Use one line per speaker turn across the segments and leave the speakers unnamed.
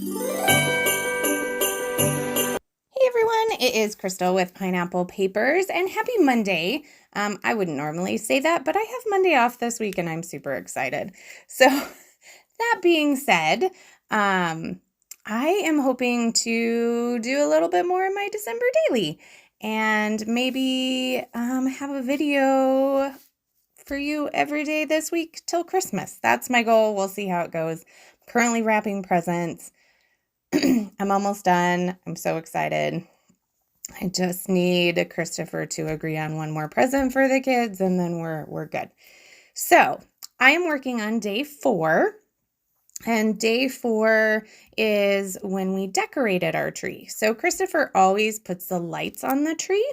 Hey everyone, it is Crystal with Pineapple Papers, and happy Monday. I wouldn't normally say that, but I have Monday off this week and I'm super excited. So, that being said, I am hoping to do a little bit more in my December daily and maybe have a video for you every day this week till Christmas. That's my goal. We'll see how it goes. Currently wrapping presents. I'm almost done. I'm so excited. I just need Christopher to agree on one more present for the kids, and then we're good. So I am working on day 4, and day 4 is when we decorated our tree. So Christopher always puts the lights on the tree.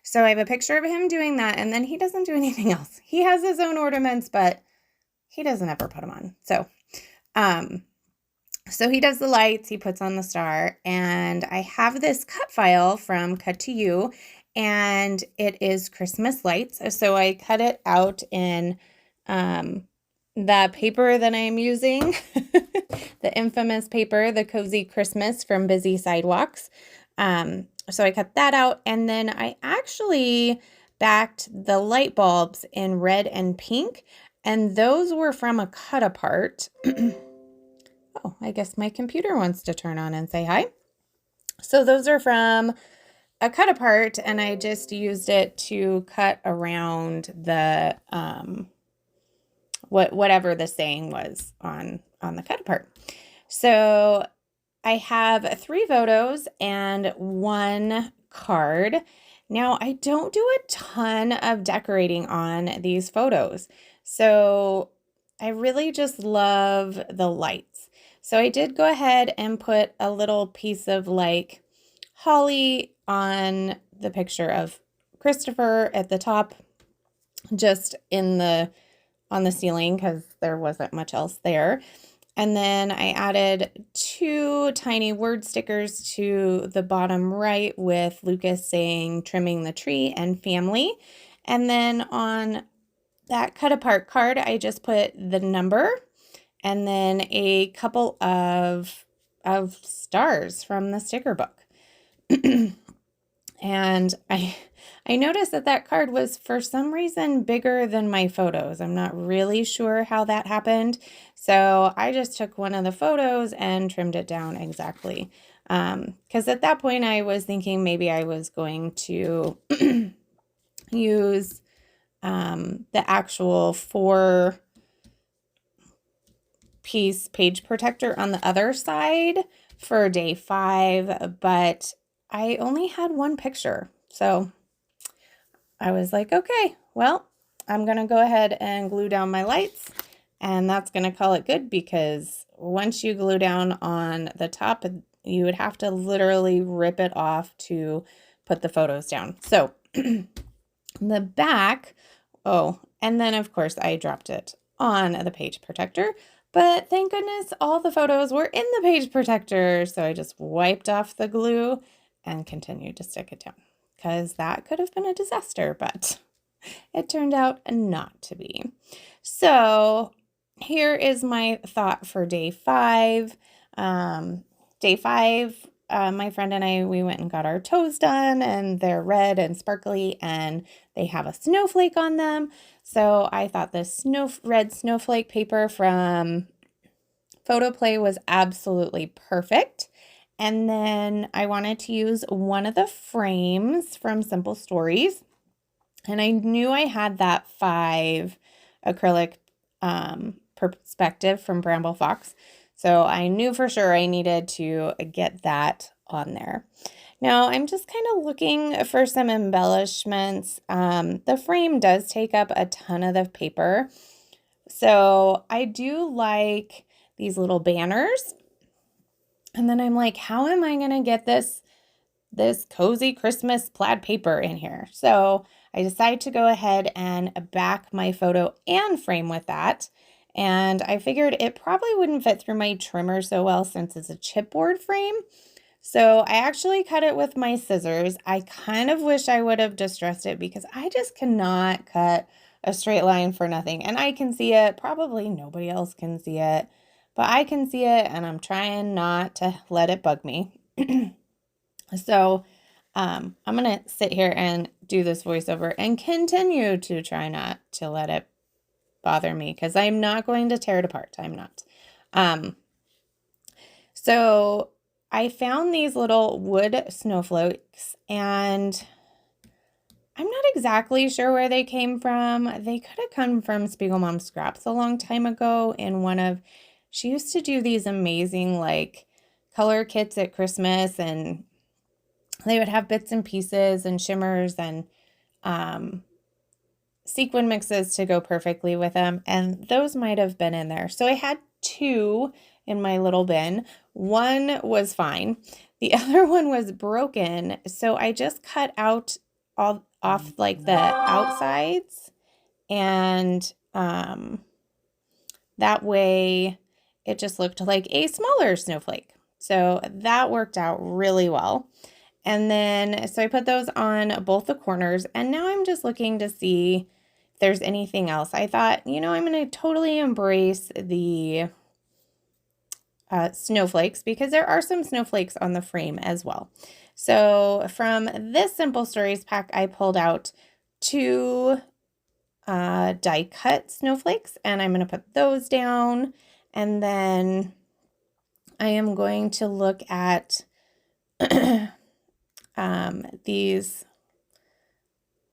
So I have a picture of him doing that, and then he doesn't do anything else. He has his own ornaments, but he doesn't ever put them on. So he does the lights, he puts on the star, and I have this cut file from Cut to You, and it is Christmas lights. So I cut it out in the paper that I'm using, the infamous paper, the Cozy Christmas from Busy Sidewalks. So I cut that out, and then I actually backed the light bulbs in red and pink, and those were from a cut apart. Oh, I guess my computer wants to turn on and say hi. So those are from a cut apart, and I just used it to cut around the whatever the saying was on the cut apart. So I have 3 photos and 1 card. Now, I don't do a ton of decorating on these photos, so I really just love the lights. So I did go ahead and put a little piece of like holly on the picture of Christopher at the top, just on the ceiling because there wasn't much else there. And then I added 2 tiny word stickers to the bottom right with Lucas saying trimming the tree and family. And then on that cut apart card, I just put the number and then a couple of stars from the sticker book. And I noticed that card was for some reason bigger than my photos. I'm not really sure how that happened. So I just took one of the photos and trimmed it down exactly. Because at that point I was thinking maybe I was going to use the actual 4-piece page protector on the other side for day 5, but I only had 1 picture. So I was like, okay, well, I'm going to go ahead and glue down my lights, and that's going to call it good, because once you glue down on the top, you would have to literally rip it off to put the photos down. So the back, and then of course I dropped it on the page protector, but thank goodness all the photos were in the page protector. So I just wiped off the glue and continued to stick it down, because that could have been a disaster, but it turned out not to be. So here is my thought for day 5. Day 5, my friend and I, we went and got our toes done, and they're red and sparkly, and they have a snowflake on them. So I thought this red snowflake paper from Photo Play was absolutely perfect. And then I wanted to use one of the frames from Simple Stories. And I knew I had that 5 acrylic perspective from Bramble Fox. So I knew for sure I needed to get that on there. Now I'm just kind of looking for some embellishments. The frame does take up a ton of the paper. So I do like these little banners. And then I'm like, how am I going to get this cozy Christmas plaid paper in here? So I decided to go ahead and back my photo and frame with that. And I figured it probably wouldn't fit through my trimmer so well since it's a chipboard frame. So I actually cut it with my scissors. I kind of wish I would have distressed it, because I just cannot cut a straight line for nothing. And I can see it. Probably nobody else can see it. but I can see it and I'm trying not to let it bug me. So I'm going to sit here and do this voiceover and continue to try not to let it bother me because I'm not going to tear it apart. I'm not. So I found these little wood snowflakes and I'm not exactly sure where they came from. They could have come from Spiegel Mom Scraps a long time ago in she used to do these amazing like color kits at Christmas, and they would have bits and pieces and shimmers and sequin mixes to go perfectly with them. And those might have been in there. So I had 2 in my little bin. One was fine. The other one was broken. So I just cut out all off like the outsides, and that way it just looked like a smaller snowflake. So that worked out really well. And then, so I put those on both the corners, and now I'm just looking to see if there's anything else. I thought, I'm going to totally embrace the snowflakes because there are some snowflakes on the frame as well. So from this Simple Stories pack, I pulled out 2 die cut snowflakes, and I'm going to put those down. And then I am going to look at these,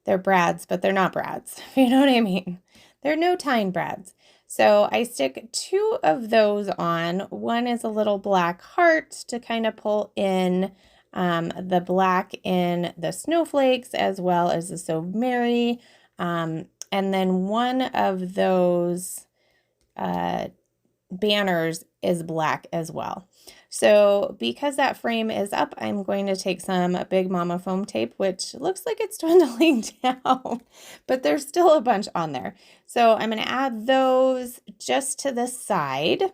they're brads, but they're not brads, if you know what I mean. They're no tine brads. So I stick 2 of those on. One is a little black heart to kind of pull in the black in the snowflakes as well as the So Merry. And then one of those banners is black as well. So because that frame is up, I'm going to take some Big Mama foam tape, which looks like it's dwindling down, but there's still a bunch on there. So I'm going to add those just to the side,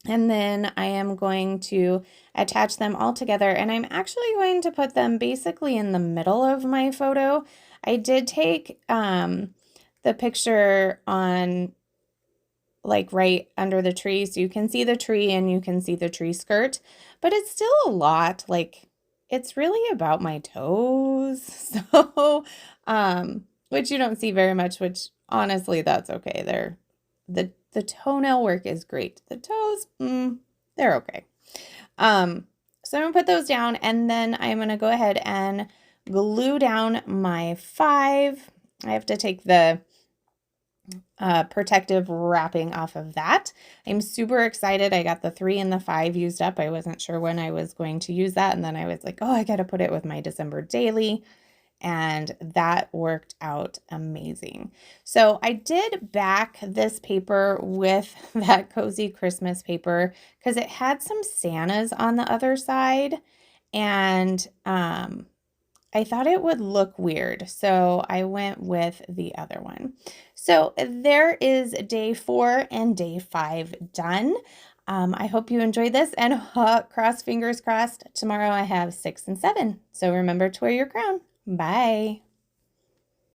and then I am going to attach them all together, and I'm actually going to put them basically in the middle of my photo. I did take the picture on like right under the tree, so you can see the tree and you can see the tree skirt, but it's still a lot. Like, it's really about my toes. So which you don't see very much, which honestly that's okay. The toenail work is great. The toes, they're okay. So I'm gonna put those down, and then I'm gonna go ahead and glue down my 5. I have to take the protective wrapping off of that. I'm super excited. I got the 3 and the 5 used up. I wasn't sure when I was going to use that, and then I was like, oh, I got to put it with my December daily, and that worked out amazing. So I did back this paper with that cozy Christmas paper because it had some Santas on the other side, and I thought it would look weird, so I went with the other one. So there is day 4 and day 5 done. I hope you enjoyed this, and fingers crossed, tomorrow I have 6 and 7. So remember to wear your crown. Bye.